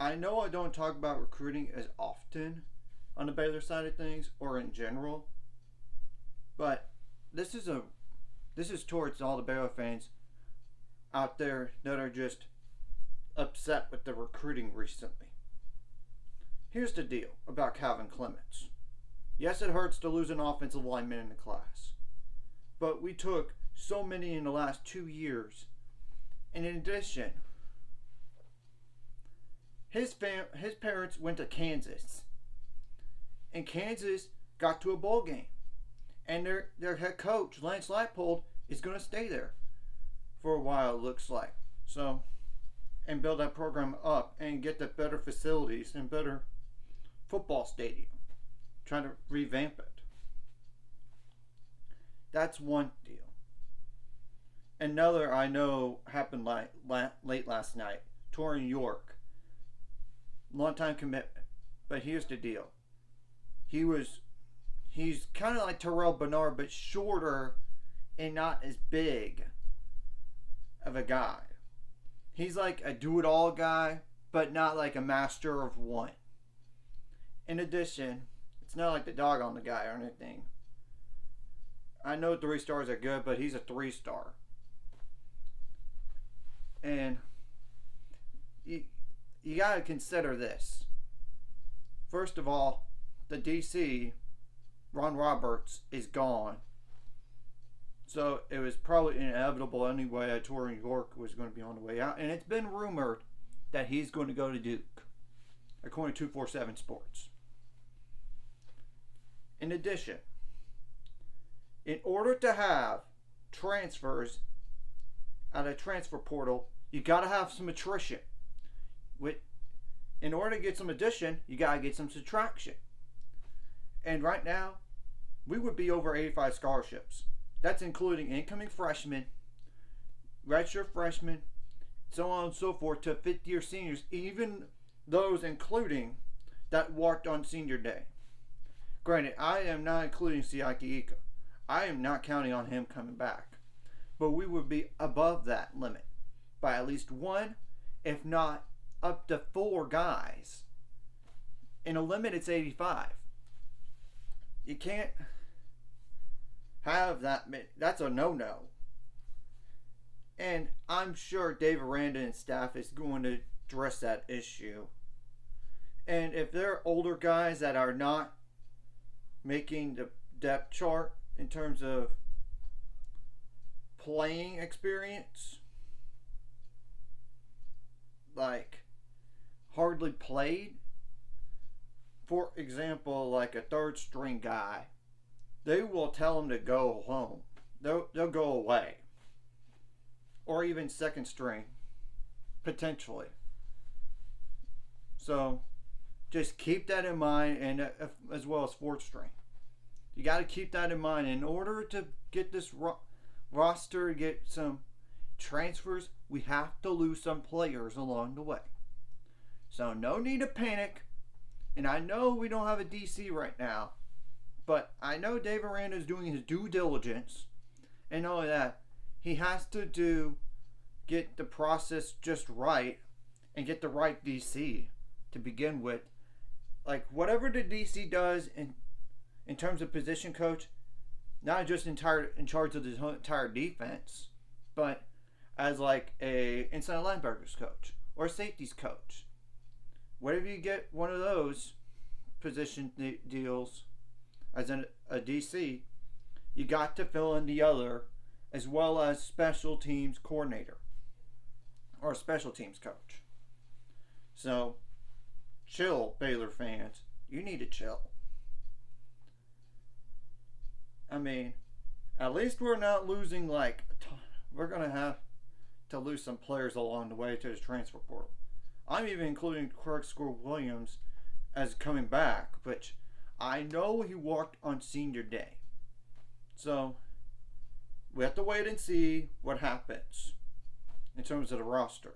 I know I don't talk about recruiting as often on the Baylor side of things or in general, but this is a this is towards all the Baylor fans out there that are just upset with the recruiting recently. Here's the deal about Calvin Clements. Yes, it hurts to lose an offensive lineman in the class, but we took so many in the last 2 years. And in addition, his parents went to Kansas, and Kansas got to a bowl game, and their head coach Lance Leipold is going to stay there for a while. It looks like so, and build that program up and get the better facilities and better football stadium. Trying to revamp it. That's one deal. Another I know happened late last night. Torian York, long time commitment, but here's the deal. He's kind of like Terrell Bernard, but shorter and not as big of a guy. He's like a do-it-all guy, but not like a master of one. In addition, it's not like the dog on the guy or anything. I know 3 stars are good, but he's a 3-star. And you got to consider this. First of all, the DC, Ron Roberts, is gone. So it was probably inevitable anyway that Torian York was going to be on the way out. And it's been rumored that he's going to go to Duke, according to 247 Sports. In addition, in order to have transfers out of transfer portal, you got to have some attrition. In order to get some addition, you got to get some subtraction. And right now, we would be over 85 scholarships. That's including incoming freshmen, redshirt freshmen, so on and so forth, to fifth-year seniors, even those including that walked on senior day. Granted, I am not including Siaki Ika. I am not counting on him coming back. But we would be above that limit by at least 1, if not up to 4 guys. In a limit, it's 85. You can't have that. That's a no-no. And I'm sure Dave Aranda and staff is going to address that issue. And if there are older guys that are not making the depth chart in terms of playing experience, like hardly played, for example, like a 3rd string guy, they will tell him to go home. They'll go away. Or even 2nd string, potentially. So just keep that in mind, and as well as 4th string. You got to keep that in mind. In order to get this roster, get some transfers, we have to lose some players along the way. So no need to panic. And I know we don't have a DC right now, but I know Dave Aranda is doing his due diligence. And not only that, he has to get the process just right and get the right DC to begin with. Like whatever the DC does in terms of position coach, not just in charge of the entire defense, but as like a inside linebackers coach or a safeties coach. Whatever you get one of those position deals as a DC, you got to fill in the other, as well as special teams coordinator or special teams coach. So chill, Baylor fans. You need to chill. I mean, at least we're not losing we're going to have to lose some players along the way to the transfer portal. I'm even including Craig Williams as coming back, which I know he walked on senior day. So we have to wait and see what happens in terms of the roster.